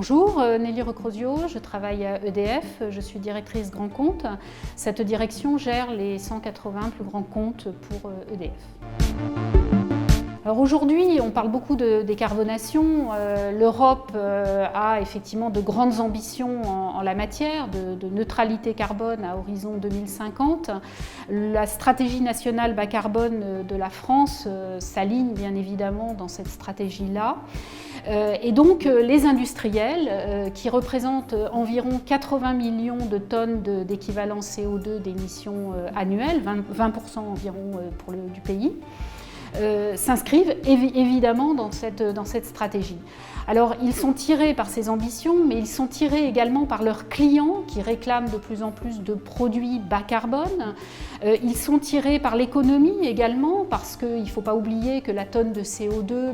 Bonjour, Nelly Recrosio, je travaille à EDF, je suis directrice grand compte. Cette direction gère les 180 plus grands comptes pour EDF. Alors aujourd'hui, on parle beaucoup de décarbonation. L'Europe a effectivement de grandes ambitions en la matière, de neutralité carbone à horizon 2050. La stratégie nationale bas carbone de la France s'aligne bien évidemment dans cette stratégie-là. Et donc les industriels, qui représentent environ 80 millions de tonnes d'équivalent CO2 d'émissions annuelles, 20% environ du pays, s'inscrivent évidemment dans cette stratégie. Alors ils sont tirés par ces ambitions, mais ils sont tirés également par leurs clients qui réclament de plus en plus de produits bas carbone. Ils sont tirés par l'économie également, parce qu'il ne faut pas oublier que la tonne de CO2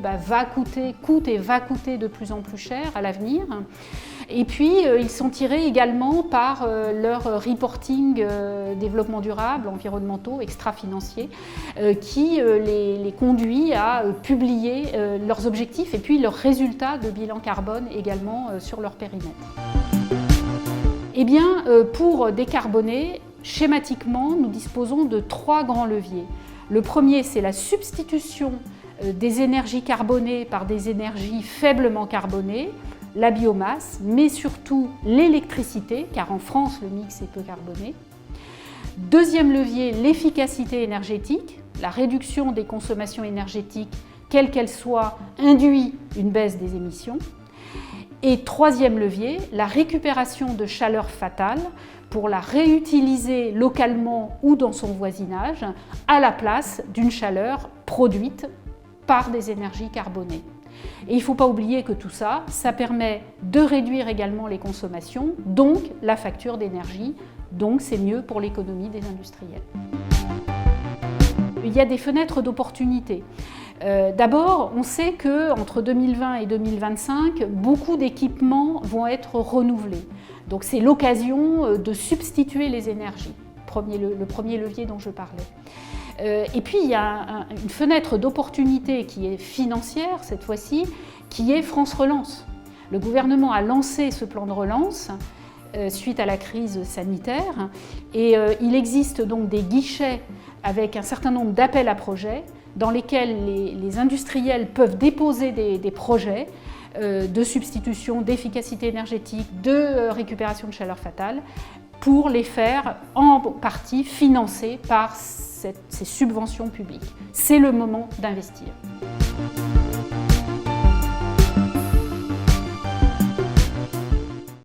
coûte et va coûter de plus en plus cher à l'avenir. Et puis ils sont tirés également par leur reporting développement durable, environnementaux, extra-financiers, qui les conduit à publier leurs objectifs et puis leurs résultats de bilan carbone également sur leur périmètre. Eh bien, pour décarboner, schématiquement, nous disposons de 3 grands leviers. Le premier, c'est la substitution des énergies carbonées par des énergies faiblement carbonées, la biomasse, mais surtout l'électricité, car en France, le mix est peu carboné. Deuxième levier, l'efficacité énergétique. La réduction des consommations énergétiques, quelle qu'elle soit, induit une baisse des émissions. Et troisième levier, la récupération de chaleur fatale pour la réutiliser localement ou dans son voisinage à la place d'une chaleur produite par des énergies carbonées. Et il ne faut pas oublier que tout ça, ça permet de réduire également les consommations, donc la facture d'énergie, donc c'est mieux pour l'économie des industriels. Il y a des fenêtres d'opportunité. D'abord, on sait qu'entre 2020 et 2025, beaucoup d'équipements vont être renouvelés. Donc c'est l'occasion de substituer les énergies, le premier levier dont je parlais. Et puis il y a une fenêtre d'opportunité qui est financière cette fois-ci, qui est France Relance. Le gouvernement a lancé ce plan de relance suite à la crise sanitaire et il existe donc des guichets avec un certain nombre d'appels à projets dans lesquels les industriels peuvent déposer des projets de substitution, d'efficacité énergétique, de récupération de chaleur fatale pour les faire en partie financer par ces subventions publiques. C'est le moment d'investir.